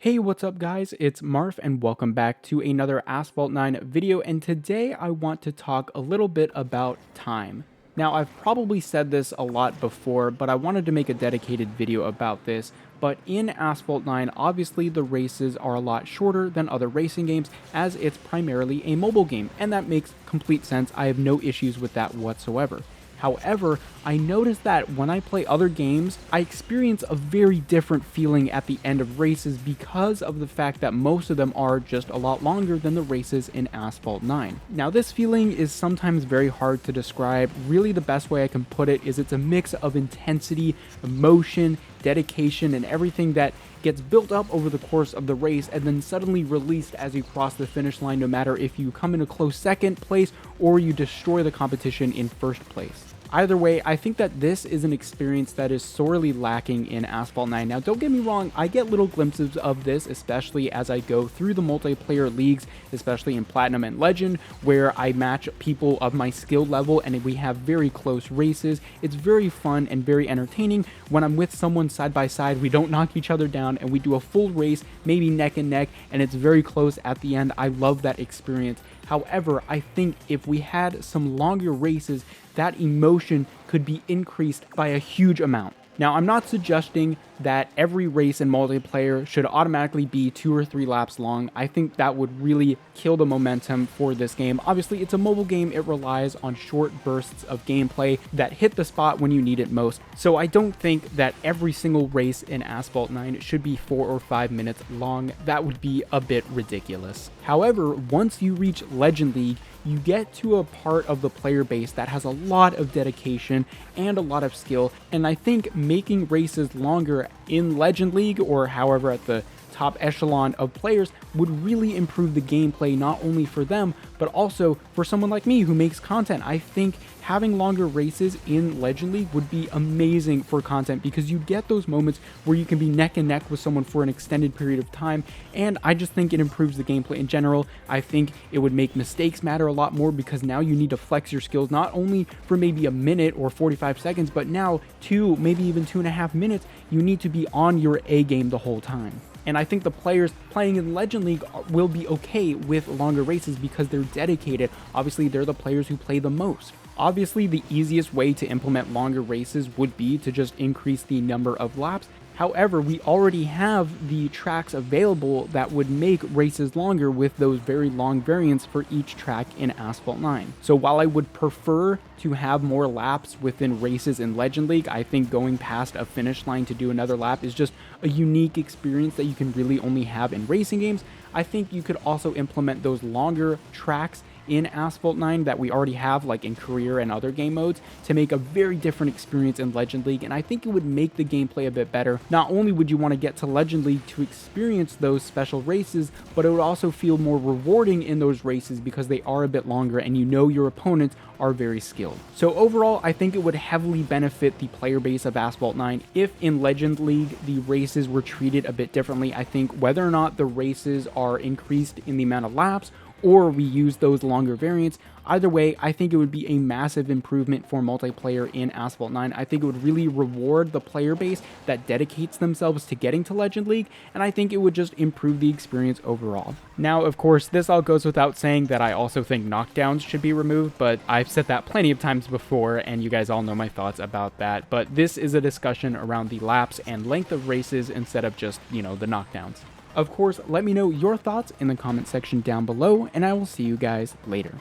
Hey, what's up guys? It's Marf and welcome back to another Asphalt 9 video, and today I want to talk a little bit about time. Now, I've probably said this a lot before, but I wanted to make a dedicated video about this. But in Asphalt 9, obviously the races are a lot shorter than other racing games as it's primarily a mobile game, and that makes complete sense. I have no issues with that whatsoever. However, I noticed that when I play other games, I experience a very different feeling at the end of races because of the fact that most of them are just a lot longer than the races in Asphalt 9. Now, this feeling is sometimes very hard to describe. Really, the best way I can put it is it's a mix of intensity, emotion, dedication, and everything that gets built up over the course of the race and then suddenly released as you cross the finish line, no matter if you come in a close second place or you destroy the competition in first place. Either way, I think that this is an experience that is sorely lacking in Asphalt 9. Now, don't get me wrong, I get little glimpses of this, especially as I go through the multiplayer leagues, especially in Platinum and Legend, where I match people of my skill level and we have very close races. It's very fun and very entertaining. When I'm with someone side by side, we don't knock each other down and we do a full race, maybe neck and neck, and it's very close at the end. I love that experience. However, I think if we had some longer races, that emotion could be increased by a huge amount. Now, I'm not suggesting that every race in multiplayer should automatically be 2 or 3 laps long. I think that would really kill the momentum for this game. Obviously, it's a mobile game. It relies on short bursts of gameplay that hit the spot when you need it most. So I don't think that every single race in Asphalt 9 should be 4 or 5 minutes long. That would be a bit ridiculous. However, once you reach Legend League, you get to a part of the player base that has a lot of dedication and a lot of skill, and I think making races longer in Legend League, or however at the top echelon of players, would really improve the gameplay, not only for them, but also for someone like me who makes content. I think having longer races in Legend League would be amazing for content because you get those moments where you can be neck and neck with someone for an extended period of time, and I just think it improves the gameplay in general. I think it would make mistakes matter a lot more because now you need to flex your skills not only for maybe a minute or 45 seconds, but now 2, maybe even 2.5 minutes, you need to be on your A game the whole time. And I think the players playing in Legend League will be okay with longer races because they're dedicated. Obviously, they're the players who play the most. Obviously, the easiest way to implement longer races would be to just increase the number of laps. However, we already have the tracks available that would make races longer with those very long variants for each track in Asphalt 9. So while I would prefer to have more laps within races in Legend League, I think going past a finish line to do another lap is just a unique experience that you can really only have in racing games. I think you could also implement those longer tracks in Asphalt 9 that we already have, like in career and other game modes, to make a very different experience in Legend League, and I think it would make the gameplay a bit better. Not only would you want to get to Legend League to experience those special races, but it would also feel more rewarding in those races because they are a bit longer and you know your opponents are very skilled. So overall, I think it would heavily benefit the player base of Asphalt 9 if in Legend League the races were treated a bit differently. I think whether or not the races are increased in the amount of laps or we use those longer variants, either way, I think it would be a massive improvement for multiplayer in Asphalt 9. I think it would really reward the player base that dedicates themselves to getting to Legend League, and I think it would just improve the experience overall. Now, of course, this all goes without saying that I also think knockdowns should be removed, but I've said that plenty of times before, and you guys all know my thoughts about that. But this is a discussion around the laps and length of races instead of just, the knockdowns. Of course, let me know your thoughts in the comment section down below, and I will see you guys later.